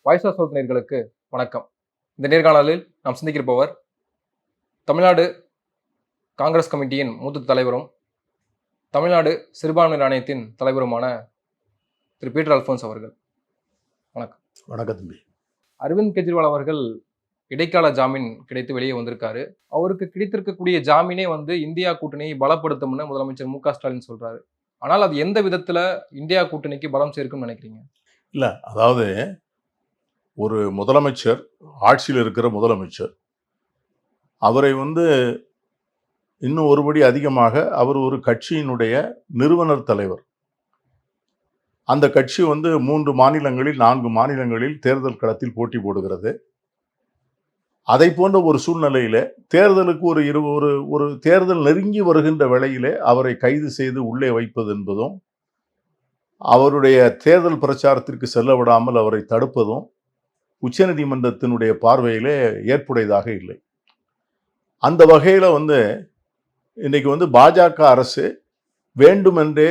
Voice of south நேயர்களுக்கு வணக்கம். இந்த நேர்காணலில் நாம் சிந்திக்கிருப்பவர் தமிழ்நாடு காங்கிரஸ் கமிட்டியின் மூத்த தலைவரும் தமிழ்நாடு சிறுபான்மையினர் ஆணையத்தின் தலைவருமான திரு பீட்டர் அல்போன்ஸ் அவர்கள். வணக்கம். வணக்கம் தம்பி. அரவிந்த் கெஜ்ரிவால் அவர்கள் இடைக்கால ஜாமீன் கிடைத்து வெளியே வந்திருக்காரு. அவருக்கு கிடைத்திருக்கக்கூடிய ஜாமீனே இந்தியா கூட்டணியை பலப்படுத்தும்னு முதலமைச்சர் மு க ஸ்டாலின் சொல்றாரு. ஆனால் அது எந்த விதத்துல இந்தியா கூட்டணிக்கு பலம் சேர்க்கும்னு நினைக்கிறீங்க? இல்ல, அதாவது ஒரு முதலமைச்சர், ஆட்சியில் இருக்கிற முதலமைச்சர், அவரை இன்னும் ஒருபடி அதிகமாக அவர் ஒரு கட்சியினுடைய நிறுவனர் தலைவர். அந்த கட்சி 3 மாநிலங்களில் 4 மாநிலங்களில் தேர்தல் களத்தில் போட்டி போடுகிறது. அதை போன்ற ஒரு சூழ்நிலையில தேர்தலுக்கு ஒரு தேர்தல் நெருங்கி வருகின்ற வேளையிலே அவரை கைது செய்து உள்ளே வைப்பது என்பதும், அவருடைய தேர்தல் பிரச்சாரத்திற்கு செல்ல விடாமல் அவரை தடுப்பதும் உச்சநீதிமன்றத்தினுடைய பார்வையிலே ஏற்புடையதாக இல்லை. அந்த வகையில இன்னைக்கு பாஜக அரசு வேண்டுமென்றே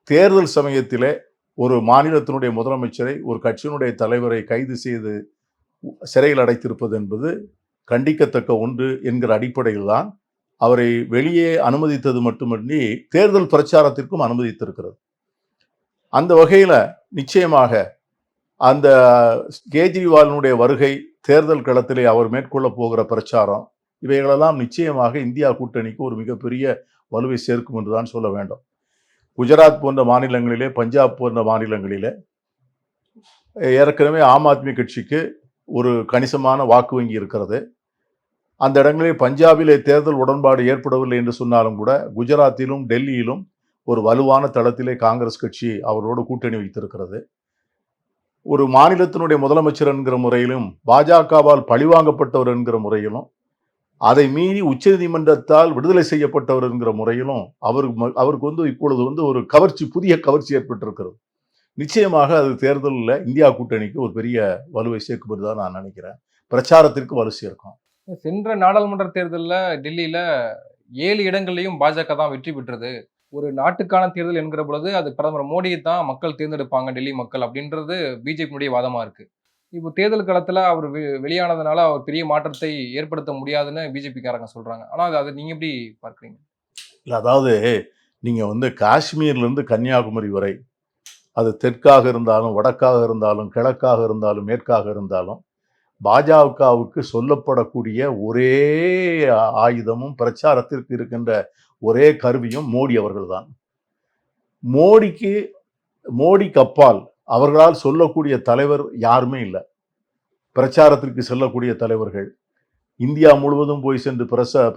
தேர்தல் சமயத்திலே ஒரு மாநிலத்தினுடைய முதலமைச்சரை, ஒரு கட்சியினுடைய தலைவரை கைது செய்து சிறையில் அடைத்திருப்பது என்பது கண்டிக்கத்தக்க ஒன்று என்கிற அடிப்படையில் தான் அவரை வெளியே அனுமதித்தது மட்டுமின்றி தேர்தல் பிரச்சாரத்திற்கும் அனுமதித்திருக்கிறது. அந்த வகையில நிச்சயமாக அந்த கேஜ்ரிவாலினுடைய வருகை, தேர்தல் களத்திலே அவர் மேற்கொள்ள போகிற பிரச்சாரம், இவைகளெல்லாம் நிச்சயமாக இந்தியா கூட்டணிக்கு ஒரு மிகப்பெரிய வலுவை சேர்க்கும் என்றுதான் சொல்ல வேண்டும். குஜராத் போன்ற மாநிலங்களிலே, பஞ்சாப் போன்ற மாநிலங்களிலே ஏற்கனவே ஆம் ஆத்மி கட்சிக்கு ஒரு கணிசமான வாக்கு வங்கி இருக்கிறது. அந்த இடங்களில் பஞ்சாபிலே தேர்தல் உடன்பாடு ஏற்படவில்லை என்று சொன்னாலும் கூட குஜராத்திலும் டெல்லியிலும் ஒரு வலுவான தளத்திலே காங்கிரஸ் கட்சி அவரோடு கூட்டணி வைத்திருக்கிறது. ஒரு மாநிலத்தினுடைய முதலமைச்சர் என்கிற முறையிலும், பாஜகவால் பழிவாங்கப்பட்டவர் என்கிற முறையிலும், அதை மீறி உச்சநீதிமன்றத்தால் விடுதலை செய்யப்பட்டவர் என்கிற முறையிலும் அவருக்கு இப்பொழுது ஒரு புதிய கவர்ச்சி ஏற்பட்டிருக்கிறது. நிச்சயமாக அது தேர்தலில் இந்தியா கூட்டணிக்கு ஒரு பெரிய வலுவை சேர்க்கும் என்றுதான் நான் நினைக்கிறேன். பிரச்சாரத்திற்கு வலு சேர்க்கும். சென்ற நாடாளுமன்ற தேர்தலில் டெல்லியில 7 இடங்கள்லையும் பாஜக தான் வெற்றி பெற்றது. ஒரு நாட்டுக்கான தேர்தல் என்கிற பொழுது அது பிரதமர் மோடியை தான் மக்கள் தேர்ந்தெடுப்பாங்க, டெல்லி மக்கள் அப்படின்றது பிஜேபியுடைய வாதமா இருக்கு. இப்போ தேர்தல் களத்துல அவர் வெளியானதுனால அவர் பெரிய மாற்றத்தை ஏற்படுத்த முடியாதுன்னு பிஜேபிக்காரங்க சொல்றாங்க. ஆனா அதை நீங்க எப்படி பார்க்குறீங்க? இல்லை, அதாவது நீங்க காஷ்மீர்லேருந்து கன்னியாகுமரி வரை, அது தெற்காக இருந்தாலும், வடக்காக இருந்தாலும், கிழக்காக இருந்தாலும், மேற்காக இருந்தாலும், பாஜகவுக்கு சொல்லப்படக்கூடிய ஒரே ஆயுதமும் பிரச்சாரத்திற்கு இருக்கின்ற ஒரே கருவியும் மோடி அவர்கள் தான். மோடிக்கு அப்பால் அவர்களால் சொல்லக்கூடிய தலைவர் யாருமே இல்லை. பிரச்சாரத்திற்கு செல்லக்கூடிய தலைவர்கள், இந்தியா முழுவதும் போய் சென்று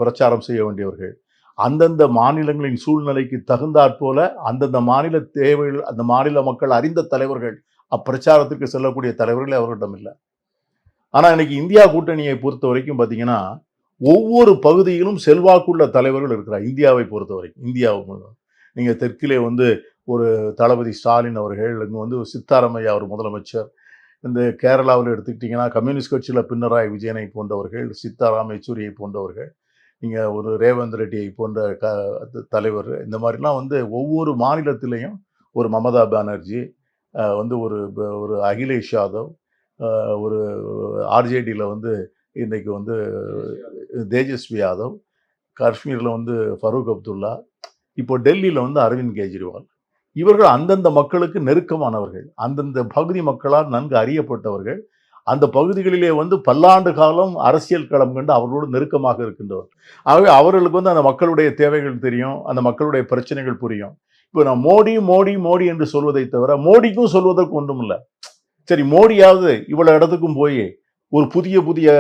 பிரச்சாரம் செய்ய வேண்டியவர்கள், அந்தந்த மாநிலங்களின் சூழ்நிலைக்கு தகுந்தாற் போல அந்தந்த மாநில தேவைகள், அந்த மாநில மக்கள் அறிந்த தலைவர்கள், அப்பிரச்சாரத்திற்கு செல்லக்கூடிய தலைவர்களே அவர்களிடம் இல்லை. ஆனா இன்னைக்கு இந்தியா கூட்டணியை பொறுத்த வரைக்கும் பார்த்தீங்கன்னா, ஒவ்வொரு பகுதியிலும் செல்வாக்குள்ள தலைவர்கள் இருக்கிறார். இந்தியாவை பொறுத்த வரைக்கும், இந்தியாவை நீங்க தெற்கிலே ஒரு தளபதி ஸ்டாலின் அவர்கள், இங்க சித்தாராமையா ஒரு முதலமைச்சர். இந்த கேரளாவில் எடுத்துக்கிட்டீங்கன்னா கம்யூனிஸ்ட் கட்சியில் பினராயி விஜயனை போன்றவர்கள், சித்தாராம் யெச்சூரியை போன்றவர்கள், நீங்க ஒரு ரேவந்த் ரெட்டியை போன்ற தலைவர், இந்த மாதிரிலாம் ஒவ்வொரு மாநிலத்திலையும் ஒரு மமதா பானர்ஜி, ஒரு அகிலேஷ் யாதவ், ஒரு ஆர்ஜேடியில் இன்னைக்கு தேஜஸ்வி யாதவ், காஷ்மீரில் ஃபரூக் அப்துல்லா, இப்போ டெல்லியில் அரவிந்த் கெஜ்ரிவால். இவர்கள் அந்தந்த மக்களுக்கு நெருக்கமானவர்கள், அந்தந்த பகுதி மக்களால் நன்கு அறியப்பட்டவர்கள், அந்த பகுதிகளிலே பல்லாண்டு காலம் அரசியல் களம் கண்டு அவர்களோடு நெருக்கமாக இருக்கின்றவர். ஆகவே அவர்களுக்கு அந்த மக்களுடைய தேவைகள் தெரியும், அந்த மக்களுடைய பிரச்சனைகள் புரியும். இப்போ நான் மோடி மோடி மோடி என்று சொல்வதை தவிர மோடிக்கும் சொல்வதற்கு ஒன்றும் இல்லை. சரி, மோடியாவது இவ்வளவு இடத்துக்கும் போய் ஒரு புதிய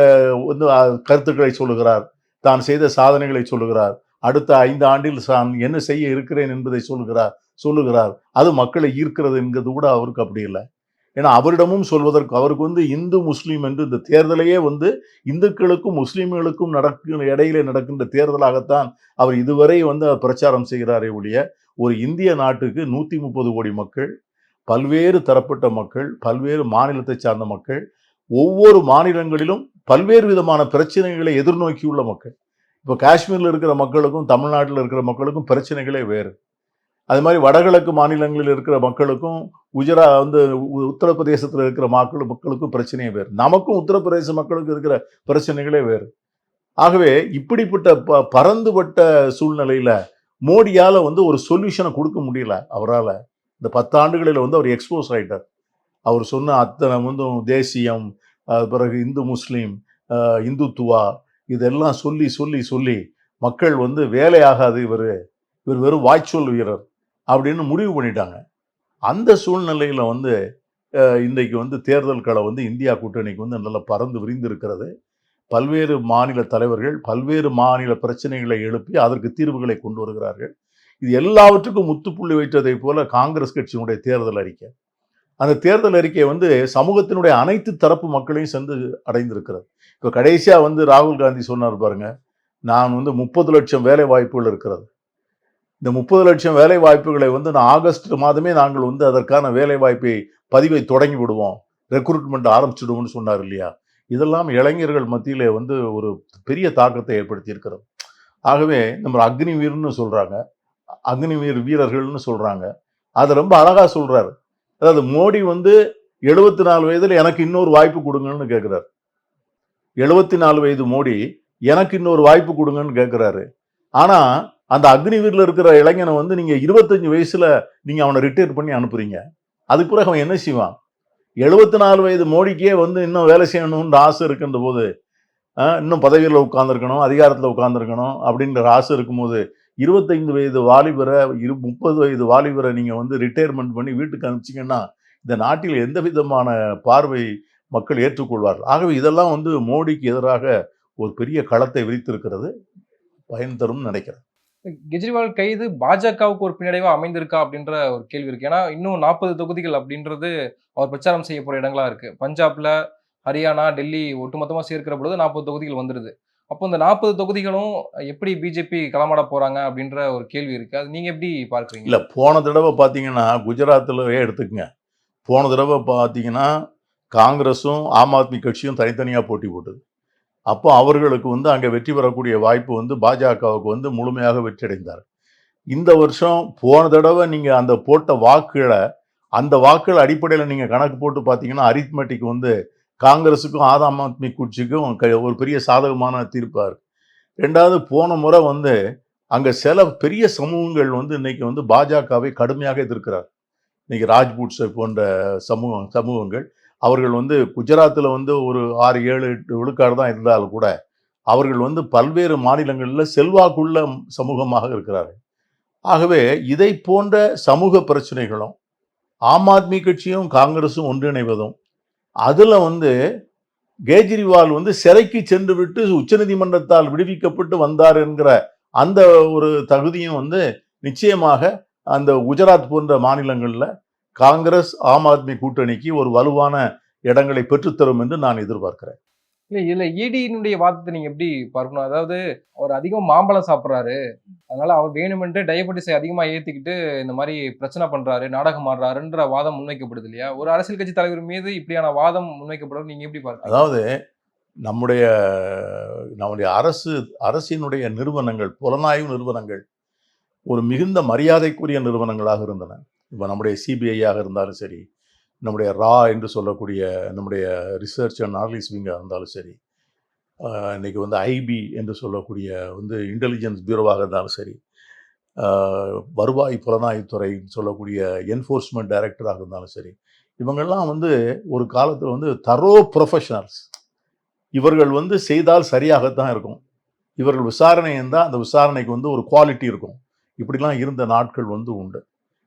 கருத்துக்களை சொல்லுகிறார், தான் செய்த சாதனைகளை சொல்லுகிறார், அடுத்த 5 ஆண்டில் தான் என்ன செய்ய இருக்கிறேன் என்பதை சொல்லுகிறார். அது மக்களை ஈர்க்கிறது என்கிறது கூட அவருக்கு அப்படி இல்லை. ஏன்னா அவரிடமும் சொல்வதற்கு அவருக்கு இந்து முஸ்லீம் என்று இந்த தேர்தலையே இந்துக்களுக்கும் முஸ்லீம்களுக்கும் இடையிலே நடக்கின்ற தேர்தலாகத்தான் அவர் இதுவரை பிரச்சாரம் செய்கிறாரே ஒழிய, ஒரு இந்திய நாட்டுக்கு 130 கோடி மக்கள், பல்வேறு தரப்பட்ட மக்கள், பல்வேறு மாநிலத்தை சார்ந்த மக்கள், ஒவ்வொரு மாநிலங்களிலும் பல்வேறு விதமான பிரச்சனைகளை எதிர்நோக்கியுள்ள மக்கள். இப்போ காஷ்மீரில் இருக்கிற மக்களுக்கும் தமிழ்நாட்டில் இருக்கிற மக்களுக்கும் பிரச்சனைகளே வேறு. அது மாதிரி வடகிழக்கு மாநிலங்களில் இருக்கிற மக்களுக்கும் உத்தரப்பிரதேசத்தில் இருக்கிற மக்களுக்கும் பிரச்சனையே வேறு. நமக்கும் உத்தரப்பிரதேச மக்களுக்கும் இருக்கிற பிரச்சனைகளே வேறு. ஆகவே இப்படிப்பட்ட பரந்துபட்ட சூழ்நிலையில மோடியால ஒரு சொல்யூஷனை கொடுக்க முடியல அவரால். இந்த 10 ஆண்டுகளில் அவர் எக்ஸ்போஸ் ஆயிட்டார். அவர் சொன்ன அத்தனை தேசியம், பிறகு இந்து முஸ்லீம், இந்துத்துவா இதெல்லாம் சொல்லி சொல்லி சொல்லி மக்கள் வேலையாகாது, இவர் வெறும் வாய்ச்சொல் வீரர் அப்படின்னு முடிவு பண்ணிட்டாங்க. அந்த சூழ்நிலையில இன்றைக்கு தேர்தல் களம் இந்தியா கூட்டணிக்கு நல்லா பறந்து விரிந்து இருக்கிறது. பல்வேறு மாநில தலைவர்கள் பல்வேறு மாநில பிரச்சனைகளை எழுப்பி அதற்கு தீர்வுகளை கொண்டு வருகிறார்கள். இது எல்லாவற்றுக்கும் முற்றுப்புள்ளி வைத்ததை போல காங்கிரஸ் கட்சியினுடைய தேர்தல் அறிக்கை. அந்த தேர்தல் அறிக்கை சமூகத்தினுடைய அனைத்து தரப்பு மக்களையும் சென்று அடைந்திருக்கிறது. இப்போ கடைசியா ராகுல் காந்தி சொன்னார் பாருங்க, நான் 30 லட்சம் வேலை வாய்ப்புகள் இருக்கிறது. இந்த 30 லட்சம் வேலை வாய்ப்புகளை நான் ஆகஸ்ட் மாதமே நாங்கள் அதற்கான வேலை வாய்ப்பை பதிவை தொடங்கி விடுவோம், ரெக்ரூட்மெண்ட் ஆரம்பிச்சிடுவோம்னு சொன்னார் இல்லையா? இதெல்லாம் இளைஞர்கள் மத்தியிலே ஒரு பெரிய தாக்கத்தை ஏற்படுத்தி இருக்கிறது. ஆகவே நம்ம அக்னிவீர்னு சொல்றாங்க, அக்னிவீர் வீரர்கள்னு சொல்றாங்க. அதை ரொம்ப அழகா சொல்றாரு. அதாவது மோடி 74 வயதுல எனக்கு இன்னொரு வாய்ப்பு கொடுங்கன்னு கேட்கிறார். 74 வயது மோடி எனக்கு இன்னொரு வாய்ப்பு கொடுங்கன்னு கேட்கிறாரு. ஆனா அந்த அக்னிவீர்ல இருக்கிற இளைஞனை நீங்க 25 வயசுல நீங்க அவனை ரிட்டையர் பண்ணி அனுப்புறீங்க. அதுக்கு பிறகு அவன் என்ன செய்வான்? 74 வயது மோடிக்கே இன்னும் வேலை செய்யணும்னு ஆசை இருக்கின்ற போது, இன்னும் பதவியில் உட்கார்ந்துருக்கணும், அதிகாரத்தில் உட்கார்ந்துருக்கணும் அப்படின்ற ஆசை இருக்கும்போது 25 வயது வாலிபரை 30 வயது வாலிபரை நீங்க ரிட்டையர்மெண்ட் பண்ணி வீட்டுக்கு அனுப்பிச்சிங்கன்னா இந்த நாட்டில் எந்த விதமான பார்வை மக்கள் ஏற்றுக்கொள்வார்கள். ஆகவே இதெல்லாம் மோடிக்கு எதிராக ஒரு பெரிய களத்தை விரித்திருக்கிறது, பயன் தரும் நினைக்கிறேன். கெஜ்ரிவால் கைது பாஜகவுக்கு ஒரு பின்னடைவா அமைந்திருக்கா அப்படின்ற ஒரு கேள்வி இருக்கு. ஏன்னா இன்னும் 40 தொகுதிகள் அப்படின்றது அவர் பிரச்சாரம் செய்ய போற இடங்களா இருக்கு. பஞ்சாப்ல, ஹரியானா, டெல்லி ஒட்டுமொத்தமா சேர்க்கிற பொழுது 40 தொகுதிகள் வந்துருது. அப்போ இந்த 40 தொகுதிகளும் எப்படி பிஜேபி களமாட போறாங்க அப்படின்ற ஒரு கேள்வி இருக்கு. அது நீங்க எப்படி பார்க்குறீங்க? இல்ல, போன தடவை பார்த்தீங்கன்னா குஜராத்லயே எடுத்துக்கங்க. போன தடவை பார்த்தீங்கன்னா காங்கிரஸும் ஆம் ஆத்மி கட்சியும் தனித்தனியா போட்டி போட்டது. அப்போ அவர்களுக்கு அங்கே வெற்றி பெறக்கூடிய வாய்ப்பு பாஜகவுக்கு முழுமையாக வெற்றி அடைந்தார். இந்த வருஷம் போன தடவை நீங்க அந்த போட்ட வாக்குகளை, அந்த வாக்குகள் அடிப்படையில் நீங்க கணக்கு போட்டு பார்த்தீங்கன்னா அரித்மெட்டிக் காங்கிரஸுக்கும் ஆம் ஆத்மி கட்சிக்கும் ஒரு பெரிய சாதகமான தீர்ப்பா இருக்கு. ரெண்டாவது, போன முறை அங்க சில பெரிய சமூகங்கள் இன்னைக்கு பாஜகவை கடுமையாக எதிர்க்கிறார். இன்னைக்கு ராஜ்பூட்ஸை போன்ற சமூகங்கள் அவர்கள் குஜராத்தில் ஒரு 6-7 விழுக்காடு தான் இருந்தாலும் கூட அவர்கள் பல்வேறு மாநிலங்களில் செல்வாக்குள்ள சமூகமாக இருக்கிறார்கள். ஆகவே இதை போன்ற சமூக பிரச்சனைகளும் ஆம் ஆத்மி கட்சியும் காங்கிரஸும் ஒன்றிணைவதும், அதுல கேஜ்ரிவால் சிறைக்கு சென்று விட்டு உச்சநீதிமன்றத்தால் விடுவிக்கப்பட்டு வந்தார் என்கிற அந்த ஒரு தகுதியும் நிச்சயமாக அந்த குஜராத் போன்ற மாநிலங்கள்ல காங்கிரஸ் ஆம் ஆத்மி கூட்டணிக்கு ஒரு வலுவான இடங்களை பெற்றுத்தரும் என்று நான் எதிர்பார்க்கிறேன். இல்ல இதுல ஈடியினுடைய வாதத்தை நீங்க எப்படி பார்க்கணும்? அதாவது அவர் அதிகம் மாம்பழம் சாப்பிட்றாரு, அதனால அவர் வேணுமென்றே டயபெட்டிஸை அதிகமா ஏத்திக்கிட்டு இந்த மாதிரி பிரச்சனை பண்றாரு, நாடகம் ஆடுறாருன்ற வாதம் முன்வைக்கப்படுது இல்லையா? ஒரு அரசியல் கட்சி தலைவர் மீது இப்படியான வாதம் முன்வைக்கப்படுறது நீங்க எப்படி பார்க்கணும்? அதாவது நம்முடைய அரசினுடைய நிறுவனங்கள், புலனாய்வு நிறுவனங்கள் ஒரு மிகுந்த மரியாதைக்குரிய நிறுவனங்களாக இருந்தன. இப்போ நம்முடைய சிபிஐயாக இருந்தாலும் சரி, நம்முடைய ரா என்று சொல்லக்கூடிய நம்முடைய ரிசர்ச் அண்ட் அனாலிசிஸ் விங்காக இருந்தாலும் சரி, இன்னைக்கு ஐபி என்று சொல்லக்கூடிய இன்டெலிஜென்ஸ் பியூரோவாக இருந்தாலும் சரி, வருவாய் புலனாய்வுத்துறைன்னு சொல்லக்கூடிய என்ஃபோர்ஸ்மெண்ட் டைரக்டராக இருந்தாலும் சரி, இவங்கெல்லாம் ஒரு காலத்தில் தரோ ப்ரொஃபஷனல்ஸ். இவர்கள் செய்தால் சரியாகத்தான் இருக்கும். இவர்கள் விசாரணை இருந்தால் அந்த விசாரணைக்கு ஒரு குவாலிட்டி இருக்கும். இப்படிலாம் இருந்த நாட்கள் உண்டு.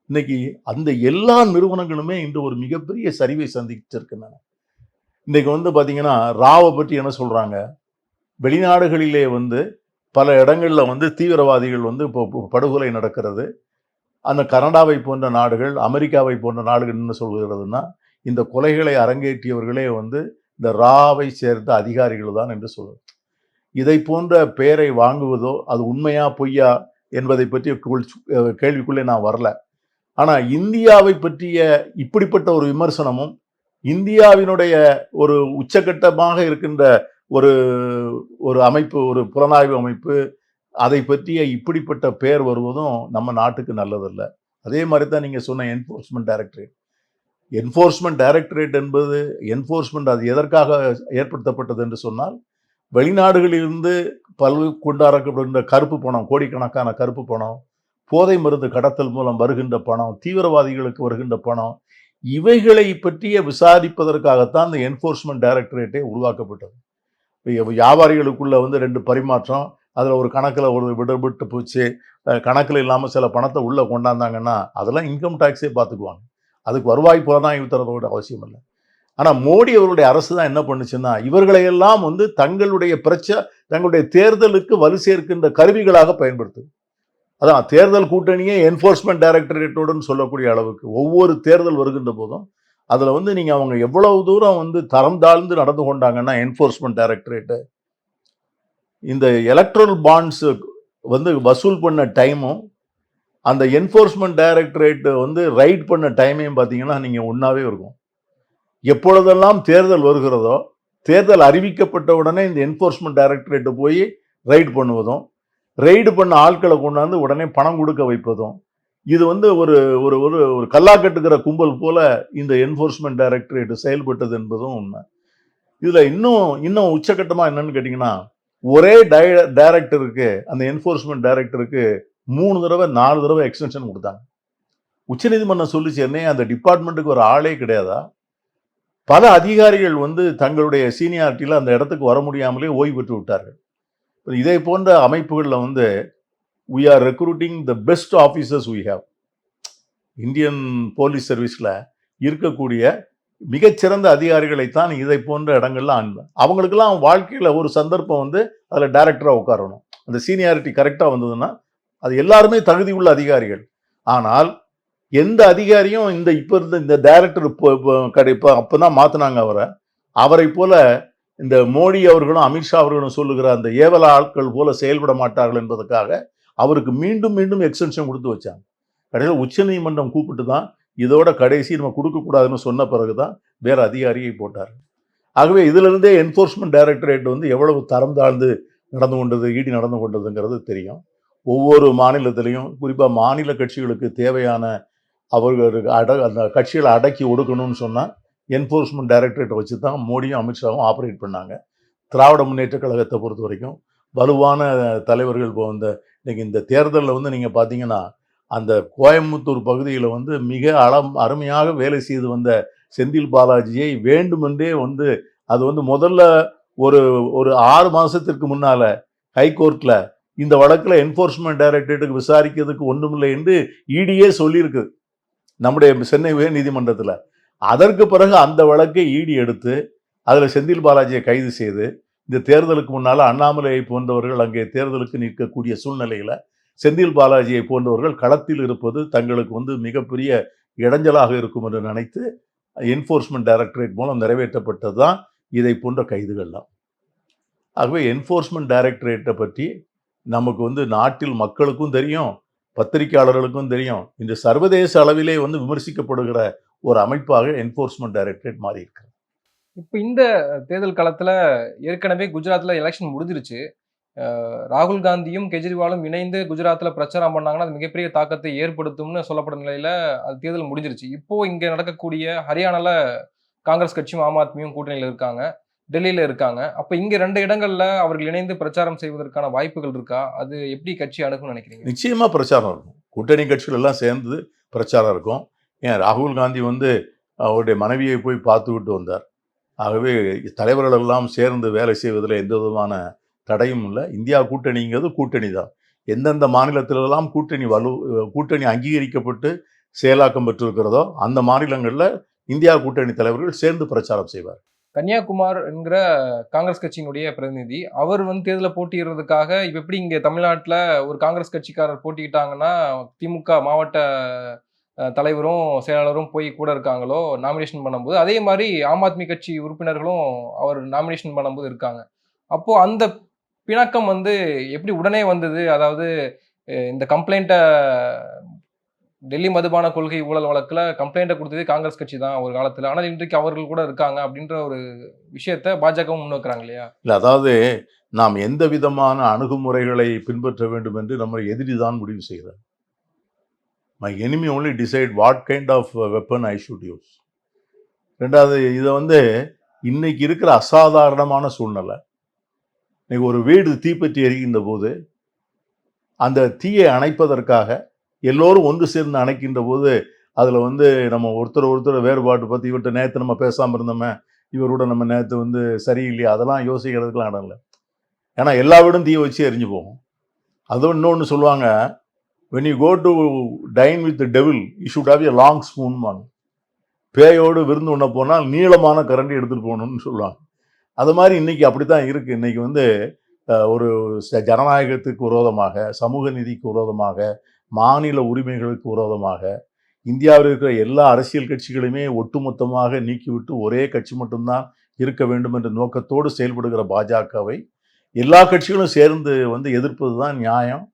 இன்னைக்கு அந்த எல்லா நிறுவனங்களுமே இன்று ஒரு மிகப்பெரிய சரிவை சந்திச்சிருக்கின்றன. இன்னைக்கு பார்த்தீங்கன்னா ராவை பற்றி என்ன சொல்றாங்க? வெளிநாடுகளிலே பல இடங்கள்ல தீவிரவாதிகள் இப்போ படுகொலை நடக்கிறது. அந்த கனடாவை போன்ற நாடுகள், அமெரிக்காவை போன்ற நாடுகள் என்ன சொல்கிறதுன்னா, இந்த கொலைகளை அரங்கேற்றியவர்களே இந்த ராவை சேர்ந்த அதிகாரிகள் தான் என்று சொல்லுது. இதை போன்ற பெயரை வாங்குவதோ அது உண்மையா பொய்யா என்பதை பற்றி கேள்விக்குள்ளே நான் வரல. ஆனா இந்தியாவை பற்றிய இப்படிப்பட்ட ஒரு விமர்சனமும், இந்தியாவினுடைய ஒரு உச்சகட்டமாக இருக்கின்ற ஒரு அமைப்பு, ஒரு புலனாய்வு அமைப்பு, அதை பற்றிய இப்படிப்பட்ட பெயர் வருவதும் நம்ம நாட்டுக்கு நல்லதல்ல. அதே மாதிரி தான் நீங்கள் சொன்ன என்ஃபோர்ஸ்மெண்ட் டைரக்டரேட். என்ஃபோர்ஸ்மெண்ட் டைரக்டரேட் என்பது என்ஃபோர்ஸ்மெண்ட் அது எதற்காக ஏற்படுத்தப்பட்டது என்று சொன்னால், வெளிநாடுகளிலிருந்து கொண்டாடப்படுகின்ற கருப்பு பணம், கோடிக்கணக்கான கருப்பு பணம், போதை மருந்து கடத்தல் மூலம் வருகின்ற பணம், தீவிரவாதிகளுக்கு வருகின்ற பணம், இவைகளை பற்றிய விசாரிப்பதற்காகத்தான் இந்த என்ஃபோர்ஸ்மெண்ட் டைரக்டரேட்டே உருவாக்கப்பட்டது. வியாபாரிகளுக்குள்ள 2 பரிமாற்றம், அதில் ஒரு கணக்கில் ஒரு விடுபட்டு போச்சு, கணக்கில் இல்லாமல் சில பணத்தை உள்ளே கொண்டாந்தாங்கன்னா அதெல்லாம் இன்கம் டேக்ஸே பார்த்துக்குவாங்க. அதுக்கு வருவாய் புலனாய்வு தரதோட அவசியம் இல்லை. ஆனால் மோடி அவருடைய அரசு தான் என்ன பண்ணுச்சுன்னா, இவர்களையெல்லாம் தங்களுடைய தேர்தலுக்கு வலு சேர்க்கின்ற கருவிகளாக பயன்படுத்துது. அதான் தேர்தல் கூட்டணியே என்ஃபோர்ஸ்மெண்ட் டைரக்டரேட்டோடுன்னு சொல்லக்கூடிய அளவுக்கு ஒவ்வொரு தேர்தல் வருகின்ற போதும் அதில் நீங்கள் அவங்க எவ்வளவு தூரம் தரம் தாழ்ந்து நடந்து கொண்டாங்கன்னா, என்ஃபோர்ஸ்மெண்ட் டைரக்டரேட்டு இந்த எலக்ட்ரல் பாண்ட்ஸ் வசூல் பண்ண டைமும் அந்த என்ஃபோர்ஸ்மெண்ட் டைரக்டரேட் ரைட் பண்ண டைமையும் பார்த்தீங்கன்னா நீங்கள் ஒன்றாவே இருக்கும். எப்பொழுதெல்லாம் தேர்தல் வருகிறதோ, தேர்தல் அறிவிக்கப்பட்ட உடனே இந்த என்ஃபோர்ஸ்மெண்ட் டைரக்டரேட்டு போய் ரைட் பண்ணுவதும், ரைடு பண்ண ஆட்களை கொண்டாந்து உடனே பணம் கொடுக்க வைப்பதும், இது ஒரு ஒரு ஒரு ஒரு கல்லாக்கட்டுக்கிற கும்பல் போல இந்த என்ஃபோர்ஸ்மெண்ட் டைரக்டரேட் செயல்பட்டது என்பதும் உண்மை. இதில் இன்னும் உச்சகட்டமாக என்னன்னு கேட்டிங்கன்னா, ஒரே டைரக்டருக்கு, அந்த என்ஃபோர்ஸ்மெண்ட் டைரக்டருக்கு 3 தடவை 4 தடவை எக்ஸ்டென்ஷன் கொடுத்தாங்க. உச்சநீதிமன்றம் சொல்லிச்சு, என்ன அந்த டிபார்ட்மெண்ட்டுக்கு ஒரு ஆளே கிடையாதா? பல அதிகாரிகள் தங்களுடைய சீனியாரிட்டியில் அந்த இடத்துக்கு வர முடியாமலே ஓய்வு பெற்று விட்டார்கள். இதே போன்ற அமைப்புகளில் we are recruiting the best officers we have. Indian police சர்வீஸில் இருக்கக்கூடிய மிகச்சிறந்த அதிகாரிகளைத்தான் இதை போன்ற இடங்கள்ல அவங்களுக்கெல்லாம் வாழ்க்கையில் ஒரு சந்தர்ப்பம் அதில் டைரக்டராக உட்காரணும். அந்த சீனியாரிட்டி கரெக்டாக வந்ததுன்னா அது எல்லாருமே தகுதி உள்ள அதிகாரிகள். ஆனால் எந்த அதிகாரியும் இப்போ இருந்த இந்த டைரக்டர் அப்போதான் மாற்றினாங்க அவரை போல இந்த மோடி அவர்களும் அமித்ஷா அவர்களும் சொல்லுகிற அந்த ஏவல ஆட்கள் போல செயல்பட மாட்டார்கள் என்பதற்காக அவருக்கு மீண்டும் மீண்டும் எக்ஸ்டென்ஷன் கொடுத்து வச்சாங்க. கடைசியில் உச்சநீதிமன்றம் கூப்பிட்டு தான் இதோட கடைசி நம்ம கொடுக்கக்கூடாதுன்னு சொன்ன பிறகுதான் வேற அதிகாரியை போட்டார். ஆகவே இதிலிருந்தே என்ஃபோர்ஸ்மெண்ட் டைரக்டரேட் எவ்வளவு தரம் தாழ்ந்து நடந்து கொண்டது, ஈடி நடந்து கொண்டதுங்கிறது தெரியும். ஒவ்வொரு மாநிலத்திலையும் குறிப்பாக மாநில கட்சிகளுக்கு தேவையான அவர்களுக்கு அந்த கட்சிகளை அடக்கி ஒடுக்கணும்னு சொன்னால் என்ஃபோர்ஸ்மெண்ட் டைரக்டரேட்டை வச்சு தான் மோடியும் அமித்ஷாவும் ஆப்ரேட் பண்ணாங்க. திராவிட முன்னேற்ற கழகத்தை பொறுத்த வரைக்கும் வலுவான தலைவர்கள் இப்போ இன்னைக்கு இந்த தேர்தலில் நீங்கள் பார்த்தீங்கன்னா, அந்த கோயம்புத்தூர் பகுதியில் மிக அருமையாக வேலை செய்து வந்த செந்தில் பாலாஜியை வேண்டுமென்றே அது முதல்ல ஒரு 6 மாதத்திற்கு முன்னால் ஹைகோர்ட்டில் இந்த வழக்கில் என்ஃபோர்ஸ்மெண்ட் டைரக்டரேட்டுக்கு விசாரிக்கிறதுக்கு ஒன்றுமில்லை என்று இடியே சொல்லியிருக்கு நம்முடைய சென்னை உயர் நீதிமன்றத்தில். அதற்கு பிறகு அந்த வழக்கை இடி எடுத்து அதில் செந்தில் பாலாஜியை கைது செய்து இந்த தேர்தலுக்கு முன்னால் அண்ணாமலையை போன்றவர்கள் அங்கே தேர்தலுக்கு நிற்கக்கூடிய சூழ்நிலையில் செந்தில் பாலாஜியை போன்றவர்கள் களத்தில் இருப்பது தங்களுக்கு மிகப்பெரிய இடைஞ்சலாக இருக்கும் என்று நினைத்து என்ஃபோர்ஸ்மெண்ட் டைரக்டரேட் மூலம் நிறைவேற்றப்பட்டது தான் இதை போன்ற கைதுகள்லாம். ஆகவே என்ஃபோர்ஸ்மெண்ட் டைரக்டரேட்டை பற்றி நமக்கு நாட்டில் மக்களுக்கும் தெரியும், பத்திரிகையாளர்களுக்கும் தெரியும். இந்த சர்வதேச அளவிலே விமர்சிக்கப்படுகிற ஒரு அமைப்பாக என்ஃபோர்ஸ்மெண்ட் டைரக்டரேட் மாறி இருக்கு. இப்போ இந்த தேர்தல் காலத்துல ஏற்கனவே குஜராத்ல எலெக்ஷன் முடிஞ்சிருச்சு. ராகுல் காந்தியும் கெஜ்ரிவாலும் இணைந்து குஜராத்ல பிரச்சாரம் பண்ணாங்கன்னா அது மிகப்பெரிய தாக்கத்தை ஏற்படுத்தும்னு சொல்லப்பட்ட நிலையில அது தேர்தல் முடிஞ்சிருச்சு. இப்போ இங்க நடக்கக்கூடிய ஹரியானால காங்கிரஸ் கட்சியும் ஆம் ஆத்மியும் கூட்டணியில் இருக்காங்க, டெல்லியில இருக்காங்க. அப்ப இங்க 2 இடங்கள்ல அவர்கள் இணைந்து பிரச்சாரம் செய்வதற்கான வாய்ப்புகள் இருக்கா? அது எப்படி கட்சி அணுகும்னு நினைக்கிறீங்க? நிச்சயமா பிரச்சாரம் இருக்கும். கூட்டணி கட்சிகள் எல்லாம் சேர்ந்து பிரச்சாரம் இருக்கும். ஏன் ராகுல் காந்தி அவருடைய மனைவியை போய் பார்த்துவிட்டு வந்தார். ஆகவே தலைவர்கள் எல்லாம் சேர்ந்து வேலை செய்வதில் எந்த விதமான தடையும் இல்லை. இந்தியா கூட்டணிங்கிறது கூட்டணி தான். எந்தெந்த மாநிலத்திலெல்லாம் கூட்டணி அங்கீகரிக்கப்பட்டு செயலாக்கம் பெற்றிருக்கிறதோ அந்த மாநிலங்களில் இந்தியா கூட்டணி தலைவர்கள் சேர்ந்து பிரச்சாரம் செய்வார். கன்னியாகுமார் என்கிற காங்கிரஸ் கட்சியினுடைய பிரதிநிதி அவர் தேர்தலில் போட்டியிடுறதுக்காக இப்போ எப்படி இங்கே தமிழ்நாட்டில் ஒரு காங்கிரஸ் கட்சிக்காரர் போட்டிக்கிட்டாங்கன்னா திமுக மாவட்ட தலைவரும் செயலாளரும் போய் கூட இருக்காங்களோ நாமினேஷன் பண்ணும்போது, அதே மாதிரி ஆம் ஆத்மி கட்சி உறுப்பினர்களும் அவர் நாமினேஷன் பண்ணும்போது இருக்காங்க. அப்போ அந்த பிணக்கம் எப்படி உடனே வந்தது? அதாவது இந்த கம்ப்ளைண்ட்டை டெல்லி மதுபான கொள்கை ஊழல் வழக்கில் கம்ப்ளைண்ட்டை கொடுத்ததே காங்கிரஸ் கட்சி தான் ஒரு காலத்தில். ஆனால் இன்றைக்கு அவர்கள் கூட இருக்காங்க அப்படின்ற ஒரு விஷயத்தை பாஜகவும் முன்வைக்கிறாங்க இல்லையா? இல்லை, அதாவது நாம் எந்த விதமான அணுகுமுறைகளை பின்பற்ற வேண்டும் என்று நம்ம எதிரி தான் முடிவு செய்கிறார். My enemy only decide what kind of weapon I should use. ரெண்டாவது, இதை வந்து இன்னைக்கு இருக்கிற அசாதாரணமான சூழ்நிலை. இன்னைக்கு ஒரு வீடு தீப்பற்றி எரிகின்ற போது அந்த தீயை அணைப்பதற்காக எல்லோரும் ஒன்று சேர்ந்து அணைக்கின்ற போது அதில் வந்து நம்ம ஒருத்தர் வேறுபாடு பற்றி இவர்கிட்ட நேற்று நம்ம பேசாமல் இருந்தோமே, இவரோட நம்ம நேற்று வந்து சரியில்லையா, அதெல்லாம் யோசிக்கிறதுக்கெலாம் இடம் இல்லை. ஏன்னா எல்லா வீடும் தீயை வச்சு எரிஞ்சு போகும். அதுவும் இன்னொன்று சொல்லுவாங்க, when you go to dine with the devil you should have a long spoon வாங்க. பேயோடு விருந்து உண்ண போனால் நீளமான கரண்டி எடுத்துகிட்டு போகணும்னு சொல்லுவாங்க. அது மாதிரி இன்னைக்கு அப்படி தான் இருக்குது. இன்னைக்கு வந்து ஒரு ஜனநாயகத்துக்கு விரோதமாக, சமூக நீதிக்கு விரோதமாக, மாநில உரிமைகளுக்கு விரோதமாக இந்தியாவில் இருக்கிற எல்லா அரசியல் கட்சிகளையுமே ஒட்டுமொத்தமாக நீக்கிவிட்டு ஒரே கட்சி மட்டும்தான் இருக்க வேண்டும் என்ற நோக்கத்தோடு செயல்படுகிற பாஜகவை எல்லா கட்சிகளும் சேர்ந்து வந்து எதிர்ப்பது தான் நியாயம்.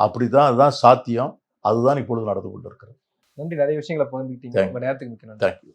அப்படி தான், அதுதான் சாத்தியம். அதுதான் இப்பொழுது நடந்து கொண்டிருக்கிறது. நன்றி, நிறைய விஷயங்களை பகிர்ந்துக்கிட்டீங்க. உங்க நேரத்துக்கு மிக்க நன்றி. தேங்க்யூ.